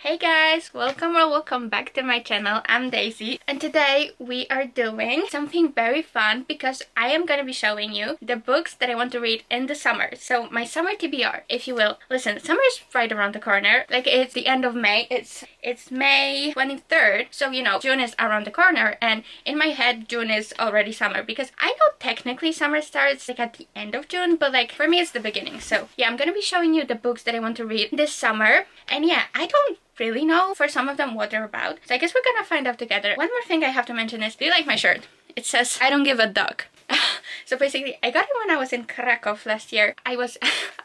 Hey guys, welcome back to my channel. I'm Daisy and today we are doing something very fun because I am going to be showing you the books that I want to read in the summer. So my summer TBR, if you will. Listen, summer is right around the corner. Like it's the end of May. It's May 23rd. So you know, June is around the corner and in my head June is already summer because I know technically summer starts like at the end of June, but like for me it's the beginning. So yeah, I'm going to be showing you the books that I want to read this summer. And yeah, I don't really know for some of them what they're about, so I guess we're gonna find out together. One more thing I have to mention is, do you like my shirt? It says I don't give a duck. So basically I got it when I was in Krakow last year. I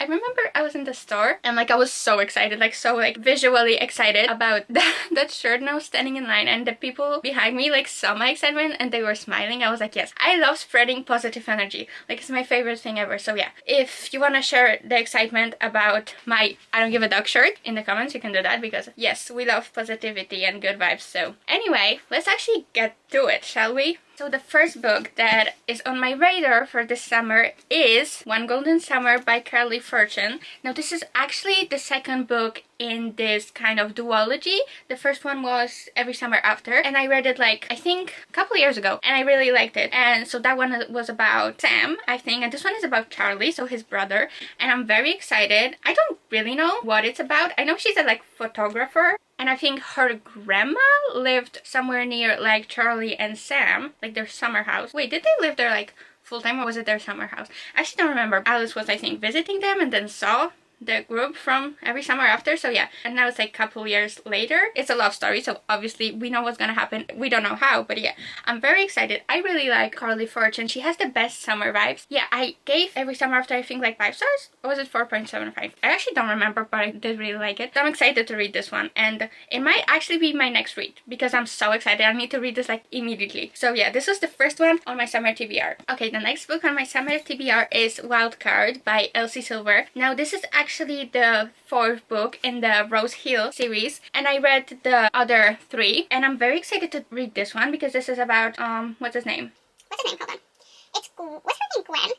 remember I was in the store and like I was so excited, like so like visually excited about that shirt, and I was standing in line and the people behind me like saw my excitement and they were smiling. I was like, yes, I love spreading positive energy. Like it's my favorite thing ever. So yeah, if you want to share the excitement about my I don't give a duck shirt in the comments, you can do that because yes, we love positivity and good vibes. So anyway, let's actually get to it, shall we? So the first book that is on my radar for this summer is One Golden Summer by Carly Fortune. Now this is actually the second book in this kind of duology. The first one was Every Summer After, and I read it like I think a couple years ago and I really liked it. And so that one was about Sam, I think, and this one is about Charlie, so his brother, and I'm very excited. I don't really know what it's about. I know she's a like photographer, and I think her grandma lived somewhere near like Charlie and Sam, like their summer house. Wait, did they live there like full-time or was it their summer house? I actually don't remember. Alice was, I think, visiting them and then saw the group from Every Summer After. So yeah, and now it's like a couple years later. It's a love story, so obviously we know what's gonna happen. We don't know how, but yeah, I'm very excited. I really like Carly Fortune. She has the best summer vibes. Yeah, I gave Every Summer After I think like 5 stars, or was it 4.75? I actually don't remember, but I did really like it. So I'm excited to read this one, and it might actually be my next read because I'm so excited. I need to read this like immediately. So yeah, this was the first one on my summer TBR. Okay, the next book on my summer TBR is Wildcard by Elsie Silver. Now this is actually the fourth book in the Rose Hill series, and I read the other 3, and I'm very excited to read this one because this is about what's his name? Hold on. What's her name? Gwen,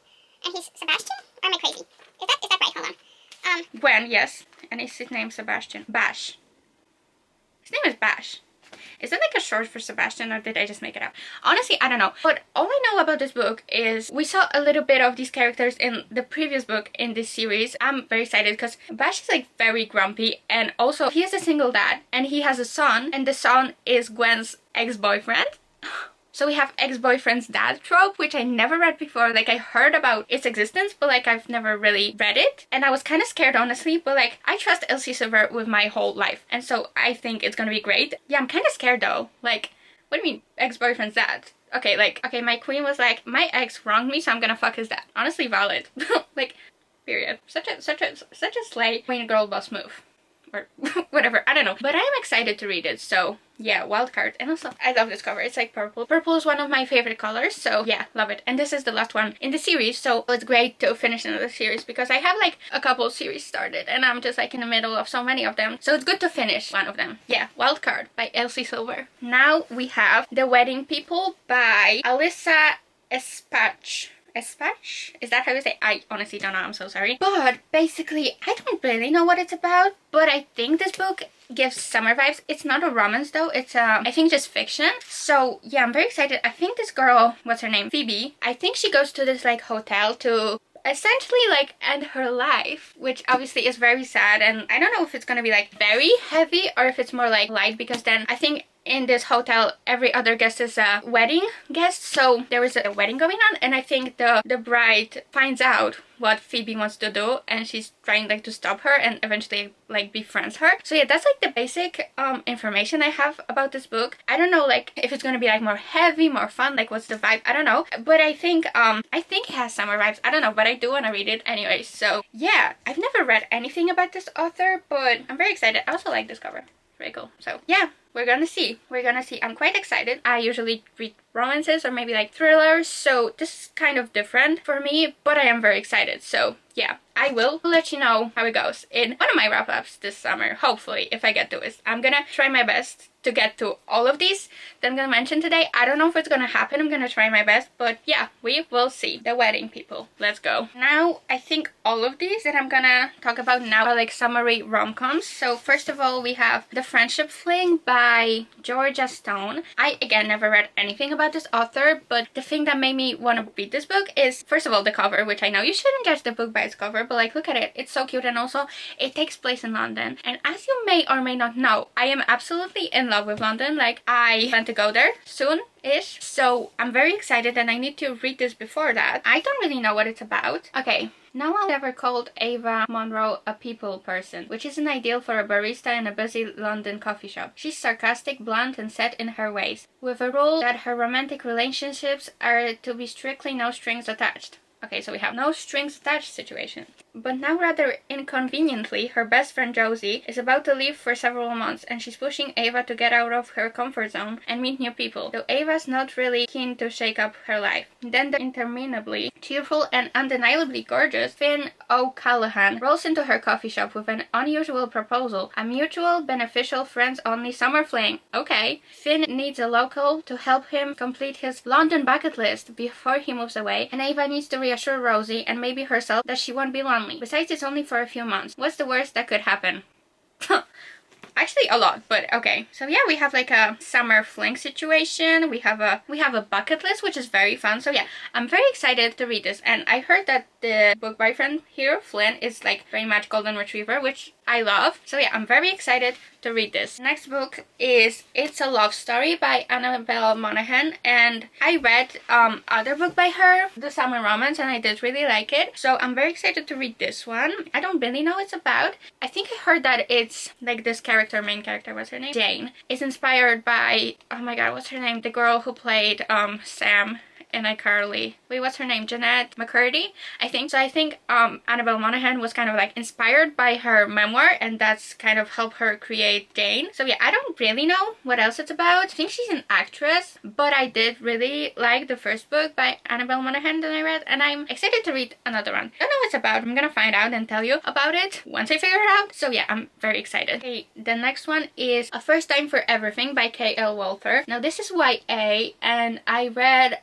and he's Sebastian. Or am I crazy? Is that right? Hold on. Gwen, yes, and is his name Sebastian? Bash. His name is Bash. Is that like a short for Sebastian, or did I just make it up? Honestly, I don't know. But all I know about this book is we saw a little bit of these characters in the previous book in this series. I'm very excited because Bash is like very grumpy, and also he is a single dad and he has a son, and the son is Gwen's ex-boyfriend. So we have ex-boyfriend's dad trope, which I never read before. Like I heard about its existence, but like I've never really read it. And I was kind of scared, honestly, but like I trust Elsie Silver with my whole life. And so I think it's gonna be great. Yeah, I'm kind of scared though. Like, what do you mean ex-boyfriend's dad? Okay, my queen was like, my ex wronged me, so I'm gonna fuck his dad. Honestly, valid. Like, period. Such a slay queen girl boss move. Or whatever, I don't know, but I am excited to read it. So yeah, Wildcard. And also I love this cover. It's like purple. Purple is one of my favorite colors, so yeah, love it. And this is the last one in the series, so it's great to finish another series because I have like a couple series started and I'm just like in the middle of so many of them, so it's good to finish one of them. Yeah, Wildcard by Elsie Silver. Now we have The Wedding People by Alyssa Espach. Espach? Is that how you say? I honestly don't know, I'm so sorry. But basically, I don't really know what it's about, but I think this book gives summer vibes. It's not a romance though, it's I think just fiction. So yeah, I'm very excited. I think this girl, what's her name? Phoebe. I think she goes to this like hotel to essentially like end her life, which obviously is very sad, and I don't know if it's gonna be like very heavy or if it's more like light, because then I think in this hotel every other guest is a wedding guest, so there is a wedding going on, and I think the bride finds out what Phoebe wants to do and she's trying like to stop her and eventually like befriends her. So yeah, that's like the basic information I have about this book. I don't know like if it's gonna be like more heavy, more fun, like what's the vibe, I don't know, but I think it has summer vibes. I don't know, but I do want to read it anyway. So yeah, I've never read anything about this author, but I'm very excited. I also like this cover. Very cool. So yeah, we're gonna see. I'm quite excited. I usually read romances or maybe like thrillers, so this is kind of different for me, but I am very excited. So yeah, I will let you know how it goes in one of my wrap-ups this summer, hopefully, if I get to it. I'm gonna try my best to get to all of these that I'm gonna mention today. I don't know if it's gonna happen. I'm gonna try my best, but yeah, we will see. The wedding, people. Let's go. Now, I think all of these that I'm gonna talk about now are like summary rom-coms. So first of all, we have The Friendship Fling by Georgia Stone. I, again, never read anything about this author, but the thing that made me want to read this book is, first of all, the cover, which I know you shouldn't judge the book by its cover, but like, look at it. It's so cute, and also it takes place in London. And as you may or may not know, I am absolutely in love with London. Like, I plan to go there soon-ish, so I'm very excited, and I need to read this before that. I don't really know what it's about. Okay. No one ever called Ava Monroe a people person, which isn't ideal for a barista in a busy London coffee shop. She's sarcastic, blunt, and set in her ways, with a rule that her romantic relationships are to be strictly no strings attached. Okay, so we have no strings attached situation. But now, rather inconveniently, her best friend Josie is about to leave for several months, and she's pushing Ava to get out of her comfort zone and meet new people, though Ava's not really keen to shake up her life. Then the interminably cheerful and undeniably gorgeous Finn O'Callaghan rolls into her coffee shop with an unusual proposal, a mutual, beneficial, friends-only summer fling. Okay. Finn needs a local to help him complete his London bucket list before he moves away, and Ava needs to reassure Rosie and maybe herself that she won't be lonely. Besides, it's only for a few months. What's the worst that could happen? Actually, a lot, but okay. So yeah, we have like a summer fling situation. We have a bucket list, which is very fun. So yeah, I'm very excited to read this. And I heard that the book boyfriend here, Flynn, is like very much golden retriever, which I love. So yeah, I'm very excited to read this. Next book is It's a Love Story by Annabelle Monaghan, and I read other book by her, The Summer Romance, and I did really like it. So I'm very excited to read this one. I don't really know what it's about. I think I heard that it's like this main character, what's her name? Jane, is inspired by, oh my god, what's her name? The girl who played Sam in iCarly. Wait, what's her name? Jeanette McCurdy, I think. So I think Annabelle Monaghan was kind of like inspired by her memoir, and that's kind of helped her create Jane. So yeah, I don't really know what else it's about. I think she's an actress, but I did really like the first book by Annabelle Monaghan that I read, and I'm excited to read another one. I don't know what it's about. I'm gonna find out and tell you about it once I figure it out. So yeah, I'm very excited. Okay, the next one is A First Time for Everything by K.L. Walther. Now this is YA, and I read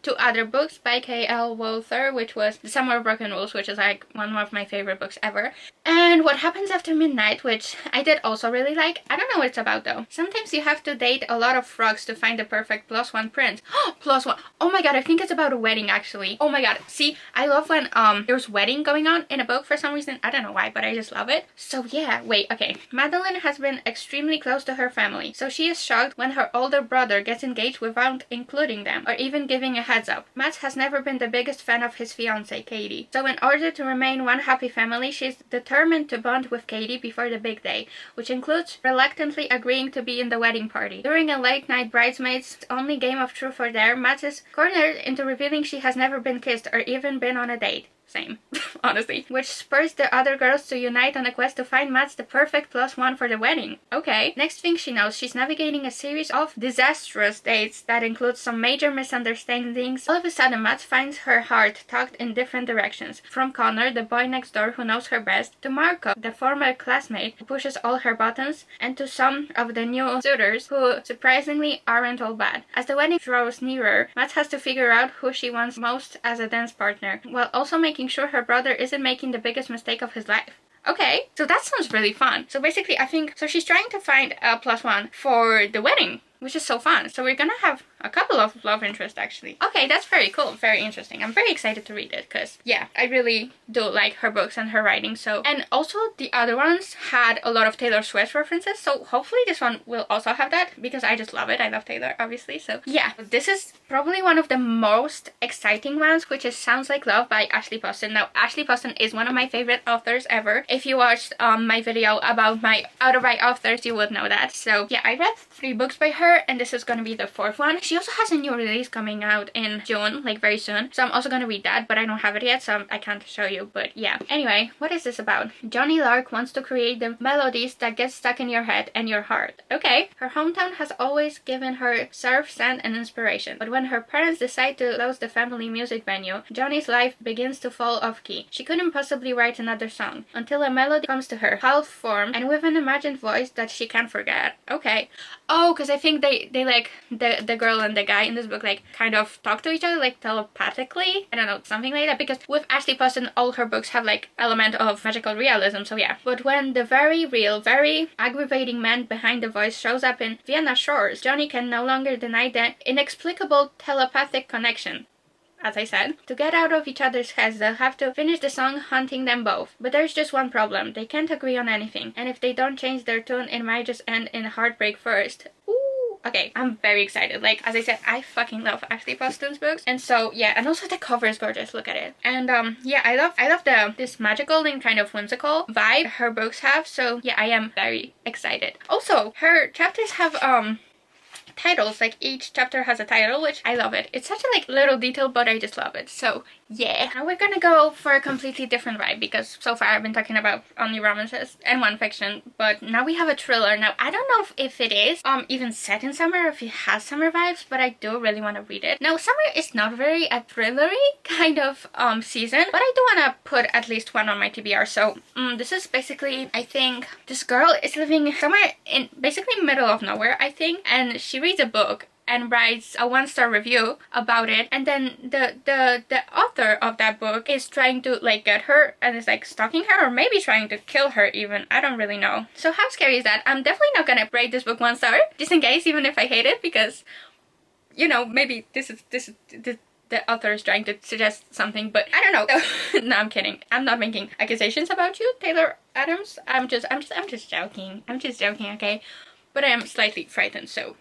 two other books by K.L. Walther, which was The Summer of Broken Rules, which is like one of my favorite books ever, and What Happens After Midnight, which I did also really like. I don't know what it's about though. Sometimes you have to date a lot of frogs to find the perfect +1 prince. +1. Oh my god, I think it's about a wedding actually. Oh my god. See, I love when there's wedding going on in a book for some reason. I don't know why, but I just love it. So yeah, wait, okay. Madeline has been extremely close to her family, so she is shocked when her older brother gets engaged without including them or even giving a heads up. Matt has never been the biggest fan of his fiancée, Katie. So in order to remain one happy family, she's determined to bond with Katie before the big day, which includes reluctantly agreeing to be in the wedding party. During a late-night bridesmaids only game of truth or dare, Matt is cornered into revealing she has never been kissed or even been on a date. Same, honestly. Which spurs the other girls to unite on a quest to find Matt the perfect +1 for the wedding. Okay. Next thing she knows, she's navigating a series of disastrous dates that include some major misunderstandings. All of a sudden, Matt finds her heart tugged in different directions. From Connor, the boy next door who knows her best, to Marco, the former classmate who pushes all her buttons, and to some of the new suitors who surprisingly aren't all bad. As the wedding draws nearer, Matt has to figure out who she wants most as a dance partner, while also making sure her brother isn't making the biggest mistake of his life. Okay, so that sounds really fun. So basically, I think, so she's trying to find a +1 for the wedding, which is so fun. So we're gonna have a couple of love interests actually. Okay, that's very cool, very interesting. I'm very excited to read it because yeah, I really do like her books and her writing. So, and also the other ones had a lot of Taylor Swift references, so hopefully this one will also have that because I just love it. I love Taylor, obviously. So yeah, this is probably one of the most exciting ones, which is Sounds Like Love by Ashley Poston. Now Ashley Poston is one of my favorite authors ever. If you watched my video about my out of by authors, you would know that. So yeah, I read 3 books by her. her, and this is gonna be the 4th one. She also has a new release coming out in June, like very soon, so I'm also gonna read that, but I don't have it yet, so I can't show you. But yeah, anyway, what is this about? Johnny Lark wants to create the melodies that get stuck in your head and your heart. Okay. Her hometown has always given her surf, sand, and inspiration, but when her parents decide to close the family music venue, Johnny's life begins to fall off key. She couldn't possibly write another song until a melody comes to her, half formed and with an imagined voice that she can't forget. Okay. Oh, because I think they like the girl and the guy in this book like kind of talk to each other like telepathically. I don't know, something like that, because with Ashley Poston all her books have like element of magical realism, so yeah. But when the very real, very aggravating man behind the voice shows up in Vienna Shores, Johnny can no longer deny the inexplicable telepathic connection. As I said, to get out of each other's heads, they'll have to finish the song haunting them both. But there's just one problem. They can't agree on anything. And if they don't change their tune, it might just end in heartbreak first. Ooh. Okay, I'm very excited. Like, as I said, I fucking love Ashley Poston's books. And so, yeah, and also the cover is gorgeous. Look at it. And, yeah, I love this magical and kind of whimsical vibe her books have. So, yeah, I am very excited. Also, her chapters have, titles, like each chapter has a title, which I love it. It's such a like little detail, but I just love it. So yeah, now we're gonna go for a completely different vibe, because so far I've been talking about only romances and one fiction, but now we have a thriller. Now I don't know if it is even set in summer, if it has summer vibes, but I do really want to read it. Now summer is not very a thrillery kind of season, but I do want to put at least one on my TBR. So this is basically, I think this girl is living somewhere in basically middle of nowhere, I think, and she reads a book and writes a 1-star review about it, and then the author of that book is trying to like get her and is like stalking her, or maybe trying to kill her even. I don't really know. So how scary is that? I'm definitely not gonna rate this book 1 star just in case, even if I hate it, because you know, maybe this is the author is trying to suggest something, but I don't know. No, I'm kidding. I'm not making accusations about you, Taylor Adams. I'm just joking. I'm just joking, okay? But I am slightly frightened, so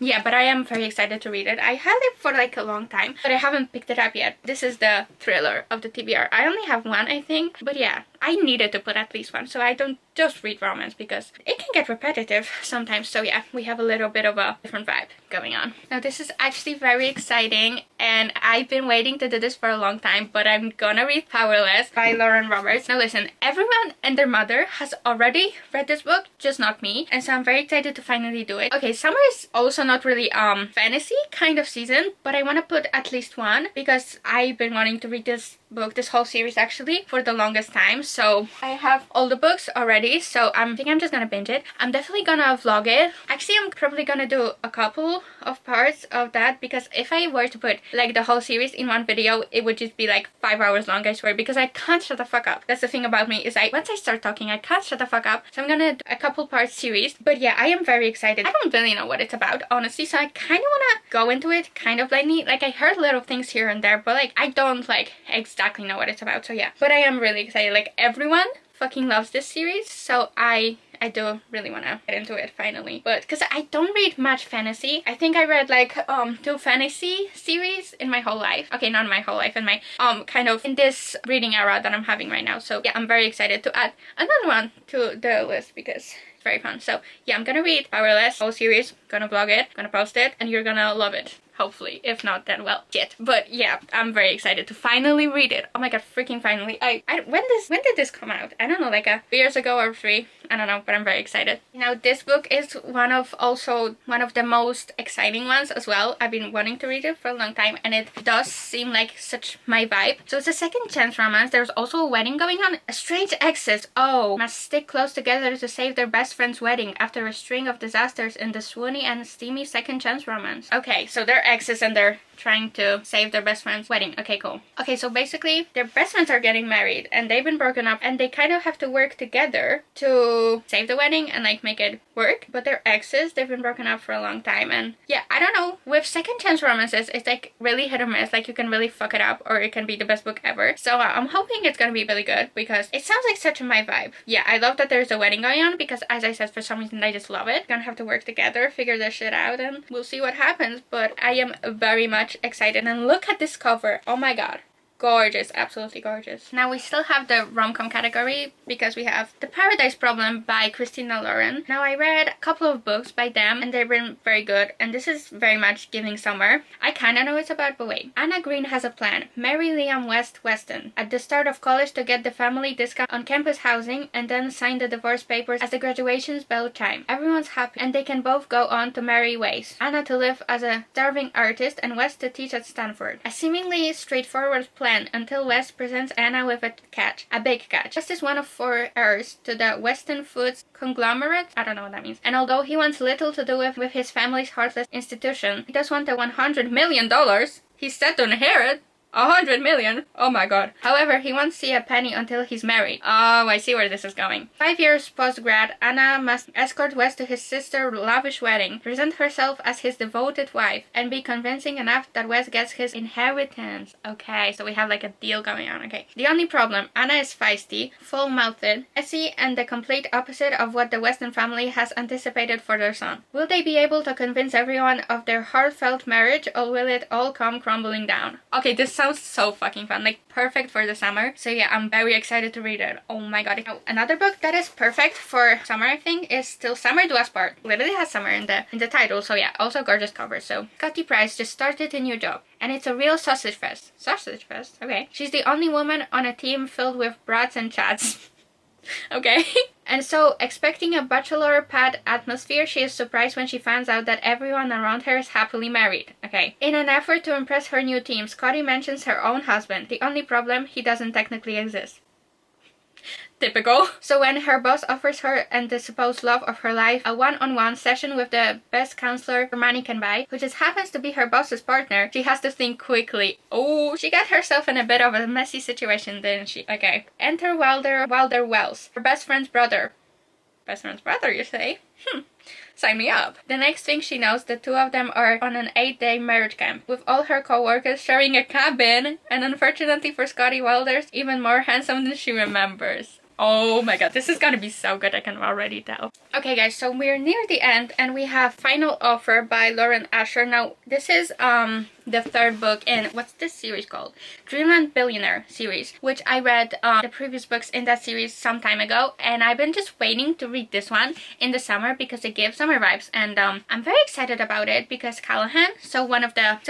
yeah, but I am very excited to read it. I had it for like a long time, but I haven't picked it up yet. This is the thriller of the TBR. I only have one, I think, but yeah, I needed to put at least one, so I don't just read romance, because it can get repetitive sometimes. So yeah, we have a little bit of a different vibe going on. Now this is actually very exciting, and I've been waiting to do this for a long time, but I'm gonna read Powerless by Lauren Roberts. Now listen, everyone and their mother has already read this book, just not me, and so I'm very excited to finally do it. Okay, summer is also not really fantasy kind of season, but I want to put at least one, because I've been wanting to read this book, this whole series actually, for the longest time. So I have all the books already, so I think I'm just gonna binge it. I'm definitely gonna vlog it. Actually, I'm probably gonna do a couple of parts of that, because if I were to put like the whole series in one video, it would just be like 5 hours long, I swear, because I can't shut the fuck up. That's the thing about me, is once I start talking, I can't shut the fuck up. So I'm gonna do a couple parts series. But yeah, I am very excited. I don't really know what it's about, honestly, so I kind of want to go into it kind of blindly. Like, I heard little things here and there, but like I don't like exactly know what it's about. So yeah, but I am really excited. Like, everyone fucking loves this series, so I do really want to get into it finally. But because I don't read much fantasy, I think I read like 2 fantasy series in my whole life. Okay, not my whole life, in my kind of in this reading era that I'm having right now. So yeah, I'm very excited to add another one to the list, because it's very fun. So yeah, I'm gonna read Powerless, whole series, gonna vlog it, gonna post it, and you're gonna love it. Hopefully. If not, then well, shit. But yeah, I'm very excited to finally read it. Oh my god, freaking finally. When did this come out? I don't know, like 2 years ago or 3. I don't know, but I'm very excited. Now, this book is one of the most exciting ones as well. I've been wanting to read it for a long time, and it does seem like such my vibe. So it's a second chance romance. There's also a wedding going on. A strange exes, must stick close together to save their best friend's wedding after a string of disasters in the swoony and steamy second chance romance. Okay, so they're exes and they're trying to save their best friend's wedding. Okay, cool. Okay, so basically their best friends are getting married and they've been broken up, and they kind of have to work together to save the wedding and like make it work. But they're exes, they've been broken up for a long time, and yeah, I don't know, with second chance romances it's like really hit or miss. Like, you can really fuck it up, or it can be the best book ever. So I'm hoping it's gonna be really good, because it sounds like such my vibe. Yeah, I love that there's a wedding going on, because as I said, for some reason I just love it. Gonna have to work together, figure this shit out, and we'll see what happens. But I am very much excited, and look at this cover. Oh my god, gorgeous, absolutely gorgeous. Now we still have the rom-com category because we have The Paradise Problem by Christina Lauren. Now I read a couple of books by them and they've been very good, and this is very much giving summer. I kind of know it's about, but wait. Anna Green has a plan. Marry Liam Weston at the start of college to get the family discount on campus housing and then sign the divorce papers as the graduation's bell chime. Everyone's happy and they can both go on to marry ways. Anna to live as a starving artist and West to teach at Stanford. A seemingly straightforward plan until West presents Anna with a catch. A big catch. West is one of 4 heirs to the Weston Foods conglomerate. I don't know what that means. And although he wants little to do with his family's heartless institution, he does want the $100 million he's set to inherit. 100 million? Oh my god. However, he won't see a penny until he's married. Oh, I see where this is going. 5 years post-grad, Anna must escort West to his sister's lavish wedding, present herself as his devoted wife, and be convincing enough that West gets his inheritance. Okay, so we have like a deal going on. Okay. The only problem, Anna is feisty, full-mouthed, messy, and the complete opposite of what the Weston family has anticipated for their son. Will they be able to convince everyone of their heartfelt marriage, or will it all come crumbling down? Okay, this sounds so fucking fun, like perfect for the summer. So yeah, I'm very excited to read it. Oh my god. Now, another book that is perfect for summer, I think, is Still Summer Do Us Part. Literally has summer in the title. So yeah, also gorgeous cover. So Scotty Price just started a new job and it's a real sausage fest. Sausage fest? Okay. She's the only woman on a team filled with brats and chats. Okay. And so, expecting a bachelor pad atmosphere, she is surprised when she finds out that everyone around her is happily married. Okay. In an effort to impress her new team, Scotty mentions her own husband. The only problem, he doesn't technically exist. Typical. So when her boss offers her and the supposed love of her life a one-on-one session with the best counselor her money can buy, who just happens to be her boss's partner, she has to think quickly. Oh, she got herself in a bit of a messy situation, didn't she? Okay. Enter Wilder Wells, her best friend's brother. Best friend's brother, you say? Sign me up. The next thing she knows, the two of them are on an 8-day marriage camp, with all her co-workers sharing a cabin, and unfortunately for Scotty Wilder's, even more handsome than she remembers. Oh my god, this is gonna be so good, I can already tell. Okay guys, so we're near the end and we have Final Offer by Lauren Asher. Now, this is the 3rd book in, what's this series called? Dreamland Billionaire series, which I read the previous books in that series some time ago, and I've been just waiting to read this one in the summer because it gives summer vibes, and I'm very excited about it because Callahan, so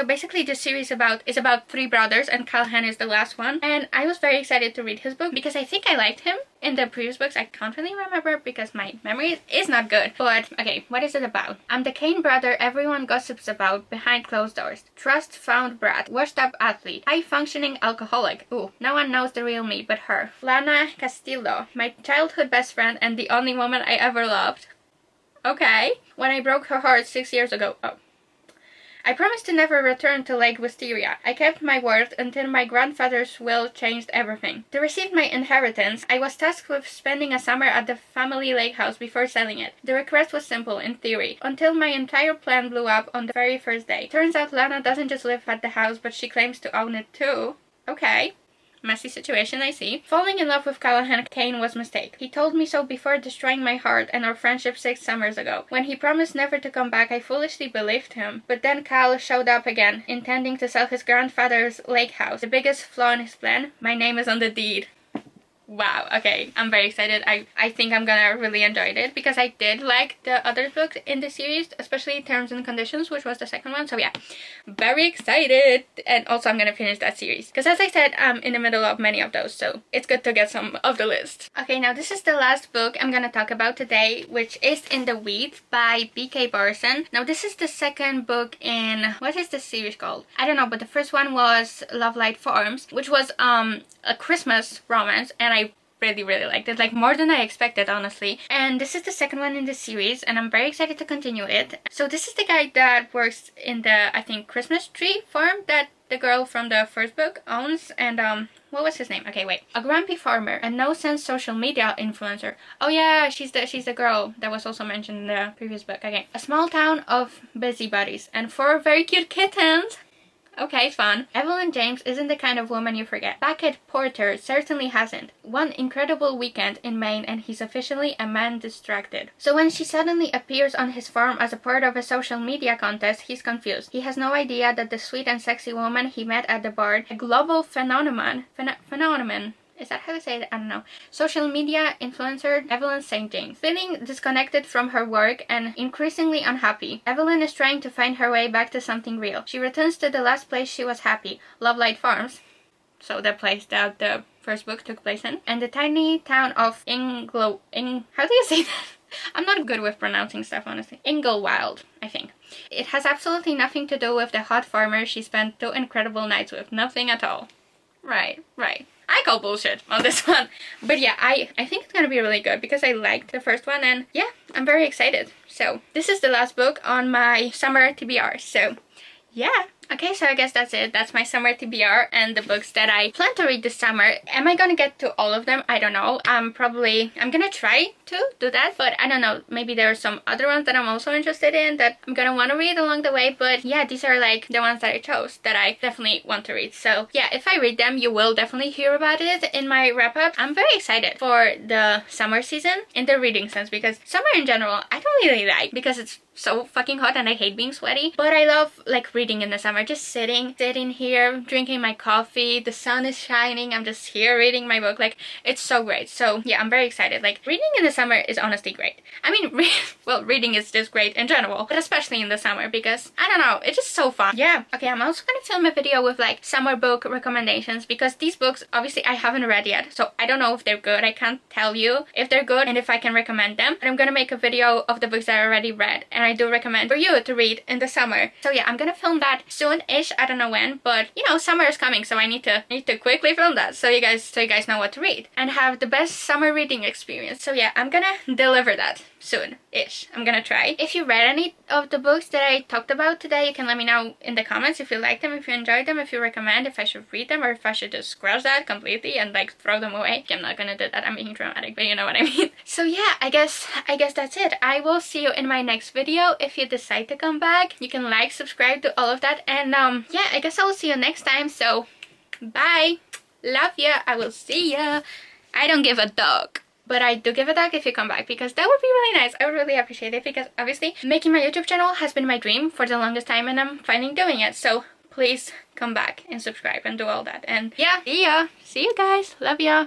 basically the series is about 3 brothers and Callahan is the last one, and I was very excited to read his book because I think I liked him in the previous books. I can't really remember because my memory is not good. But okay, what is it about? I'm the Kane brother everyone gossips about behind closed doors. Trust found brat, washed up athlete, high functioning alcoholic. Ooh, no one knows the real me but her. Lana Castillo, my childhood best friend and the only woman I ever loved. Okay. When I broke her heart 6 years ago. Oh. I promised to never return to Lake Wisteria. I kept my word until my grandfather's will changed everything. To receive my inheritance, I was tasked with spending a summer at the family lake house before selling it. The request was simple, in theory, until my entire plan blew up on the very first day. Turns out Lana doesn't just live at the house, but she claims to own it too. Okay. Messy situation, I see. Falling in love with Callahan Kane was a mistake. He told me so before destroying my heart and our friendship 6 summers ago. When he promised never to come back, I foolishly believed him. But then Cal showed up again, intending to sell his grandfather's lake house. The biggest flaw in his plan, my name is on the deed. Wow, okay, I'm very excited. I think I'm gonna really enjoy it because I did like the other books in the series, especially Terms and Conditions, which was the 2nd one. So yeah, very excited. And also I'm gonna finish that series because, as I said, I'm in the middle of many of those, so it's good to get some of the list. Okay, now this is the last book I'm gonna talk about today, which is In the Weeds by B.K. Barson. Now this is the 2nd book in, what is this series called? I don't know, but the first one was Love Light Farms, which was a Christmas romance, and I really liked it, like more than I expected, honestly. And this is the 2nd one in the series and I'm very excited to continue it. So this is the guy that works in the, I think, Christmas tree farm that the girl from the 1st book owns, and what was his name? Okay, wait. A grumpy farmer, a no-sense social media influencer. Oh yeah, she's the girl that was also mentioned in the previous book. Okay. A small town of busybodies and 4 very cute kittens. Okay, fun. Evelyn James isn't the kind of woman you forget. Beckett Porter certainly hasn't. One incredible weekend in Maine and he's officially a man distracted. So when she suddenly appears on his farm as a part of a social media contest, he's confused. He has no idea that the sweet and sexy woman he met at the bar, a global phenomenon, is that how to say it? I don't know. Social media influencer Evelyn St. James. Feeling disconnected from her work and increasingly unhappy, Evelyn is trying to find her way back to something real. She returns to the last place she was happy, Lovelight Farms. So the place that the first book took place in. And the tiny town of how do you say that? I'm not good with pronouncing stuff, honestly. Inglewild, I think. It has absolutely nothing to do with the hot farmer she spent 2 incredible nights with. Nothing at all. Right. I call bullshit on this one. But yeah, I think it's gonna be really good because I liked the first one and yeah, I'm very excited. So this is the last book on my summer TBR. So yeah. Okay, so I guess that's it. That's my summer TBR and the books that I plan to read this summer. Am I gonna get to all of them? I don't know. I'm gonna try to do that, but I don't know. Maybe there are some other ones that I'm also interested in that I'm gonna want to read along the way. But yeah, these are like the ones that I chose that I definitely want to read. So yeah, if I read them, you will definitely hear about it in my wrap-up. I'm very excited for the summer season in the reading sense because summer in general, I don't really like because it's so fucking hot and I hate being sweaty, but I love like reading in the summer, just sitting here drinking my coffee, the sun is shining, I'm just here reading my book. Like, it's so great. So yeah, I'm very excited. Like, reading in the summer is honestly great. I mean, well, reading is just great in general, but especially in the summer because I don't know, it's just so fun. Yeah. Okay, I'm also gonna film a video with like summer book recommendations because these books obviously I haven't read yet, so I don't know if they're good. I can't tell you if they're good and if I can recommend them, but I'm gonna make a video of the books that I already read and I do recommend for you to read in the summer. So yeah, I'm gonna film that soon-ish. I don't know when, but you know, summer is coming, so I need to quickly film that so you guys know what to read and have the best summer reading experience. So yeah, I'm gonna deliver that soon-ish. I'm gonna try. If you read any of the books that I talked about today, you can let me know in the comments if you like them, if you enjoyed them, if you recommend, if I should read them, or if I should just scratch that completely and like throw them away. I'm not gonna do that, I'm being dramatic, but you know what I mean. So yeah, I guess that's it. I will see you in my next video. If you decide to come back, you can like, subscribe, do all of that, and yeah, I guess I will see you next time. So bye, love ya, I will see ya. I don't give a dog, but I do give a dog if you come back because that would be really nice. I would really appreciate it because obviously making my YouTube channel has been my dream for the longest time and I'm finally doing it. So please come back and subscribe and do all that. And yeah, see ya. See you guys. Love ya.